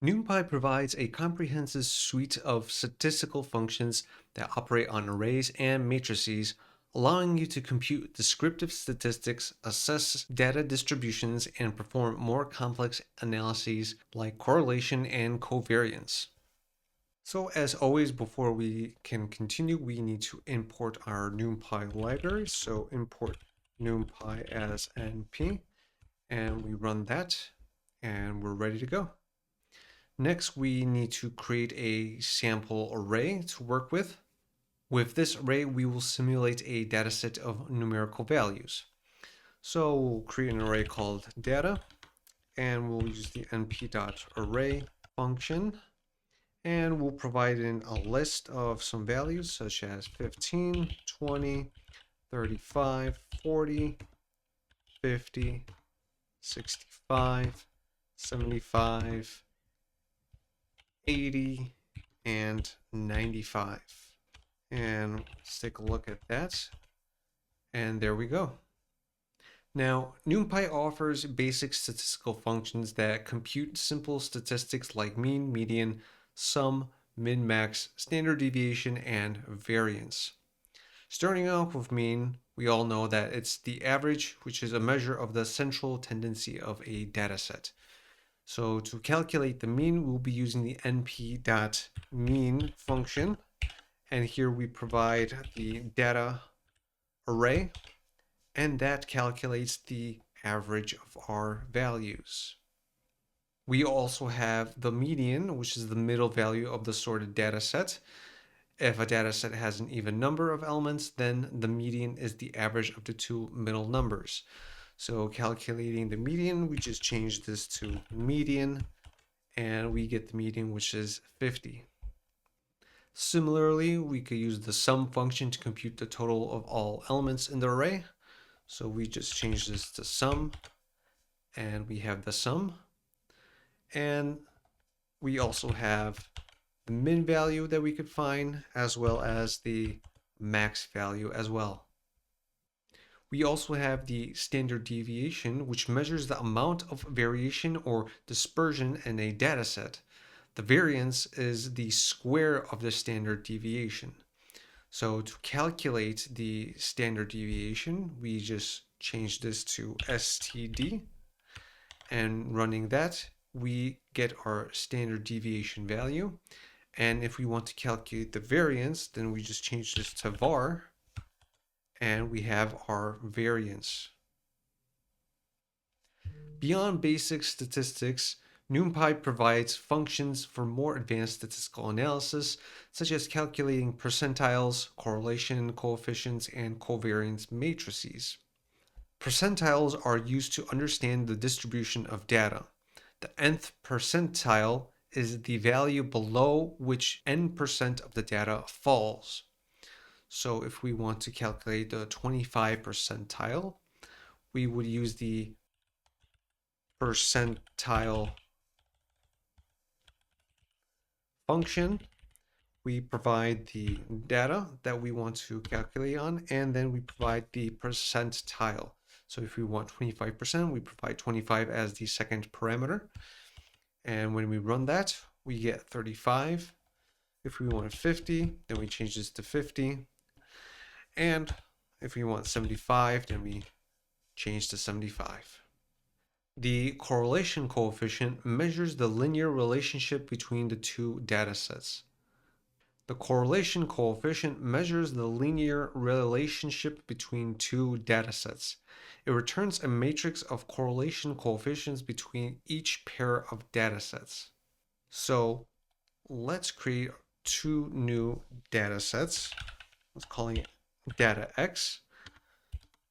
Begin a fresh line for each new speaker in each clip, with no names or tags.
NumPy provides a comprehensive suite of statistical functions that operate on arrays and matrices, allowing you to compute descriptive statistics, assess data distributions, and perform more complex analyses like correlation and covariance. So as always, before we can continue, we need to import our NumPy library. So import NumPy as np, and we run that, and we're ready to go. Next, we need to create a sample array to work with. With this array, we will simulate a dataset of numerical values. So we'll create an array called data, and we'll use the np.array function, and we'll provide in a list of some values such as 15, 20, 35, 40, 50, 65, 75, 80, and 95. And let's take a look at that. And there we go. Now, NumPy offers basic statistical functions that compute simple statistics like mean, median, sum, min, max, standard deviation, and variance. Starting off with mean, we all know that it's the average, which is a measure of the central tendency of a dataset. So to calculate the mean, we'll be using the np.mean function. And here we provide the data array, and that calculates the average of our values. We also have the median, which is the middle value of the sorted data set. If a data set has an even number of elements, then the median is the average of the two middle numbers. So calculating the median, we just change this to median, and we get the median, which is 50. Similarly, we could use the sum function to compute the total of all elements in the array. So we just change this to sum, and we have the sum. And we also have the min value that we could find, as well as the max value as well. We also have the standard deviation, which measures the amount of variation or dispersion in a dataset. The variance is the square of the standard deviation. So to calculate the standard deviation, we just change this to std, and running that, we get our standard deviation value. And if we want to calculate the variance, then we just change this to var, and we have our variance. Beyond basic statistics, NumPy provides functions for more advanced statistical analysis, such as calculating percentiles, correlation coefficients, and covariance matrices. Percentiles are used to understand the distribution of data. The nth percentile is the value below which n% of the data falls. So if we want to calculate the 25 percentile, we would use the percentile function. We provide the data that we want to calculate on, and then we provide the percentile. So if we want 25%, we provide 25 as the second parameter. And when we run that, we get 35. If we want 50, then we change this to 50. And if we want 75, then we change to 75. The correlation coefficient measures the linear relationship between the two datasets. The correlation coefficient measures the linear relationship between two datasets. It returns a matrix of correlation coefficients between each pair of datasets. So let's create two new datasets. Let's call it data X.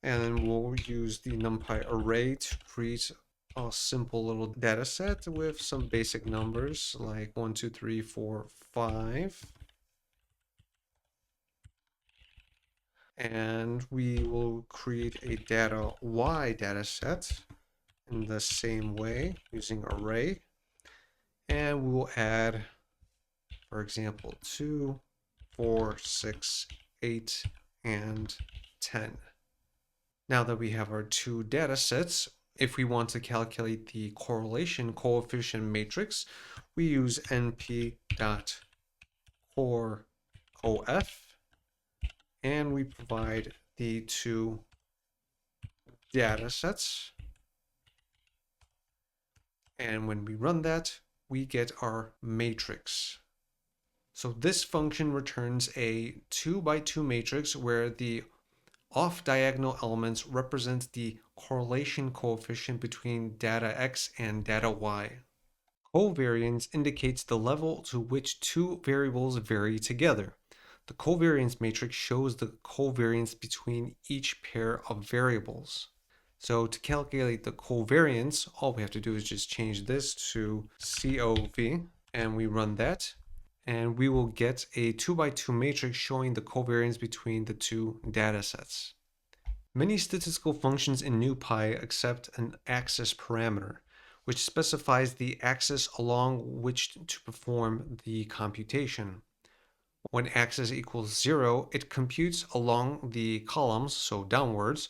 And then we'll use the NumPy array to create a simple little data set with some basic numbers like 1, 2, 3, 4, 5. And we will create a data Y data set in the same way using array. And we will add, for example, 2, 4, 6, 8, and 10. Now that we have our two data sets, If we want to calculate the correlation coefficient matrix, we use np.corrcoef, and we provide the two data sets. And when we run that, we get our matrix. So this function returns a 2x2 matrix where the off-diagonal elements represent the correlation coefficient between data x and data y. Covariance indicates the level to which two variables vary together. The covariance matrix shows the covariance between each pair of variables. So to calculate the covariance, all we have to do is just change this to COV, and we run that, and we will get a 2x2 matrix showing the covariance between the two data sets. Many statistical functions in NumPy accept an axis parameter, which specifies the axis along which to perform the computation. When axis equals 0, it computes along the columns, so downwards,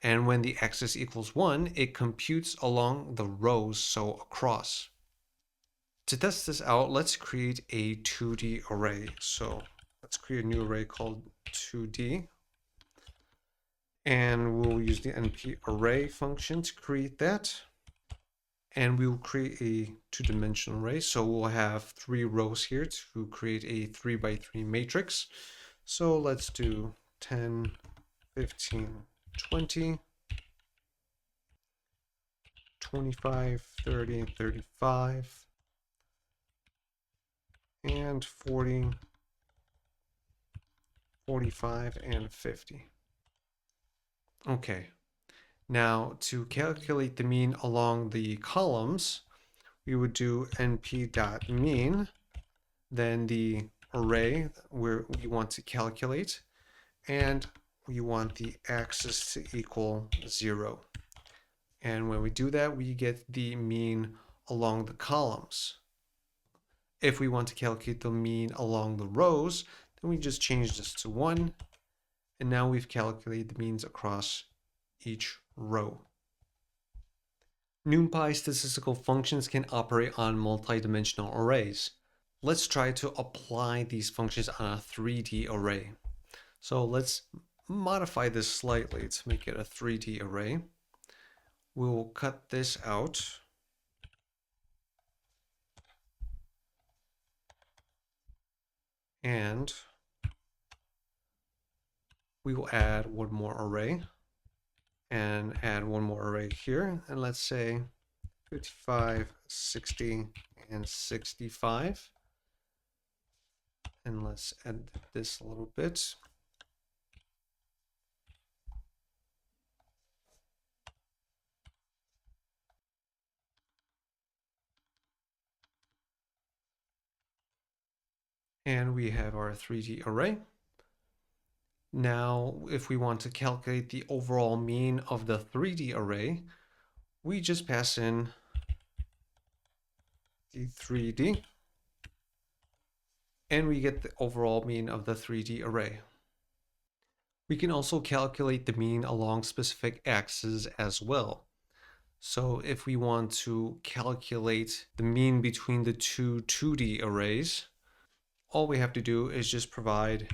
and when the axis equals 1, it computes along the rows, so across. To test this out, let's create a 2D array. So let's create a new array called 2D. And we'll use the np.array function to create that. And we will create a two-dimensional array. So we'll have 3 rows here to create a 3x3 matrix. So let's do 10, 15, 20, 25, 30, 35, and 40, 45, and 50. Okay, now to calculate the mean along the columns, we would do np.mean, then the array where we want to calculate, and we want the axis to equal 0. And when we do that, we get the mean along the columns. If we want to calculate the mean along the rows, then we just change this to 1. And now we've calculated the means across each row. NumPy statistical functions can operate on multidimensional arrays. Let's try to apply these functions on a 3D array. So let's modify this slightly to make it a 3D array. We'll cut this out. And we will add one more array and add one more array here. And let's say 55, 60, and 65. And let's edit this a little bit. And we have our 3D array. Now, if we want to calculate the overall mean of the 3D array, we just pass in the 3D, and we get the overall mean of the 3D array. We can also calculate the mean along specific axes as well. So if we want to calculate the mean between the two 2D arrays, all we have to do is just provide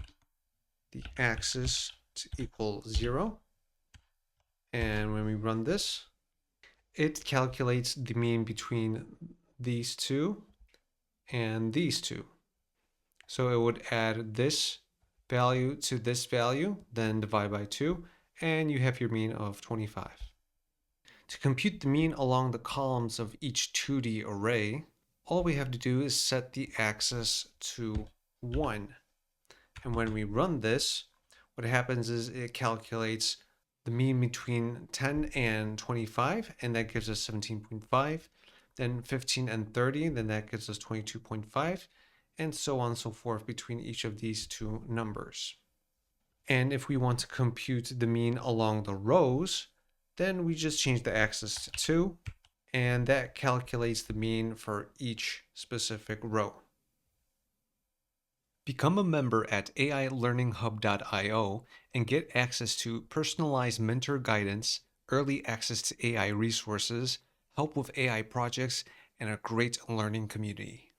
the axis to equal 0. And when we run this, it calculates the mean between these two and these two. So it would add this value to this value, then divide by 2, and you have your mean of 25. To compute the mean along the columns of each 2D array, all we have to do is set the axis to 1. And when we run this, what happens is it calculates the mean between 10 and 25, and that gives us 17.5. Then 15 and 30, then that gives us 22.5, and so on and so forth between each of these two numbers. And if we want to compute the mean along the rows, then we just change the axis to 2, and that calculates the mean for each specific row. Become a member at AIlearninghub.io and get access to personalized mentor guidance, early access to AI resources, help with AI projects, and a great learning community.